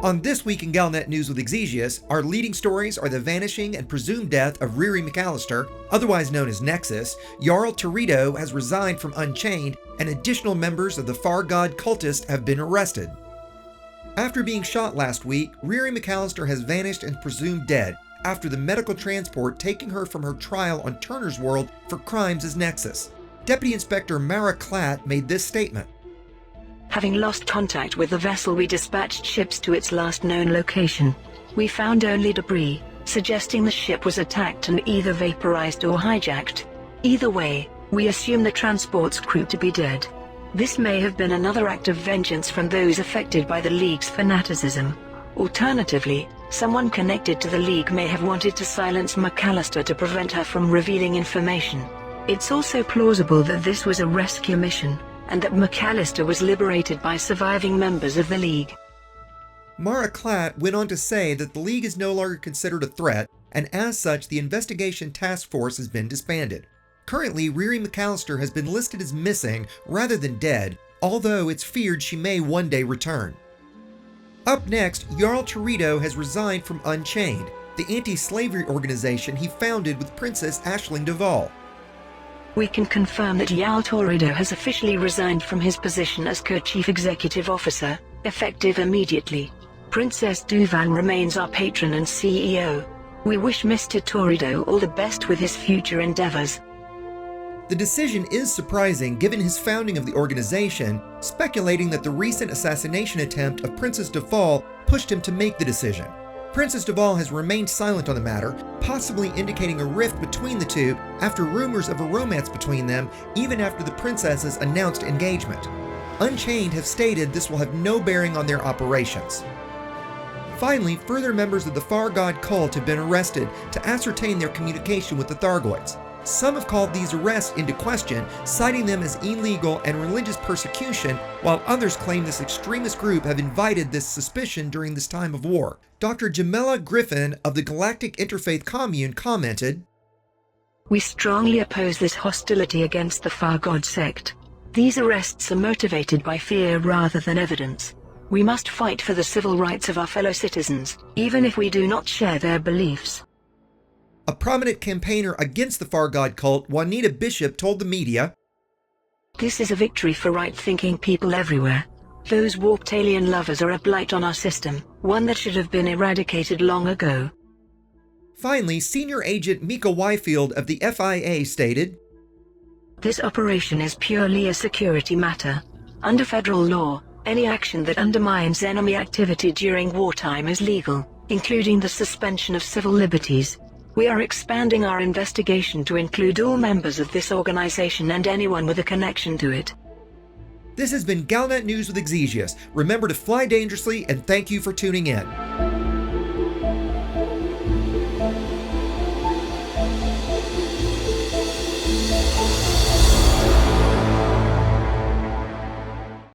On This Week in Galnet News with Exigeous, our leading stories are the vanishing and presumed death of Riri McAllister, otherwise known as Nexus. Jarl Toredo has resigned from Unchained, and additional members of the Far God Cultists have been arrested. After being shot last week, Riri McAllister has vanished and presumed dead after the medical transport taking her from her trial on Turner's World for crimes as Nexus. Deputy Inspector Mara Klatt made this statement. Having lost contact with the vessel, we dispatched ships to its last known location. We found only debris, suggesting the ship was attacked and either vaporized or hijacked. Either way, we assume the transport's crew to be dead. This may have been another act of vengeance from those affected by the League's fanaticism. Alternatively, someone connected to the League may have wanted to silence McAllister to prevent her from revealing information. It's also plausible that this was a rescue mission, and that McAllister was liberated by surviving members of the League. Mara Klatt went on to say that the League is no longer considered a threat, and as such the investigation task force has been disbanded. Currently, Riri McAllister has been listed as missing rather than dead, although it's feared she may one day return. Up next, Yael Toredo has resigned from Unchained, the anti-slavery organization he founded with Princess Aisling Duvall. We can confirm that Yael Toredo has officially resigned from his position as co-chief executive officer, effective immediately. Princess Duvall remains our patron and CEO. We wish Mr. Toredo all the best with his future endeavors. The decision is surprising given his founding of the organization, speculating that the recent assassination attempt of Princess Duvall pushed him to make the decision. Princess Duvall has remained silent on the matter, possibly indicating a rift between the two after rumors of a romance between them even after the princesses announced engagement. Unchained have stated this will have no bearing on their operations. Finally, further members of the Far God cult have been arrested to ascertain their communication with the Thargoids. Some have called these arrests into question, citing them as illegal and religious persecution, while others claim this extremist group have invited this suspicion during this time of war. Dr. Jamila Griffin of the Galactic Interfaith Commune commented, "We strongly oppose this hostility against the Far God sect. These arrests are motivated by fear rather than evidence. We must fight for the civil rights of our fellow citizens, even if we do not share their beliefs." A prominent campaigner against the Far God cult, Juanita Bishop, told the media, "This is a victory for right-thinking people everywhere. Those warped alien lovers are a blight on our system, one that should have been eradicated long ago." Finally, Senior Agent Mika Wyfield of the FIA stated, "This operation is purely a security matter. Under federal law, any action that undermines enemy activity during wartime is legal, including the suspension of civil liberties. We are expanding our investigation to include all members of this organization and anyone with a connection to it." This has been Galnet News with Exigeous. Remember to fly dangerously, and thank you for tuning in.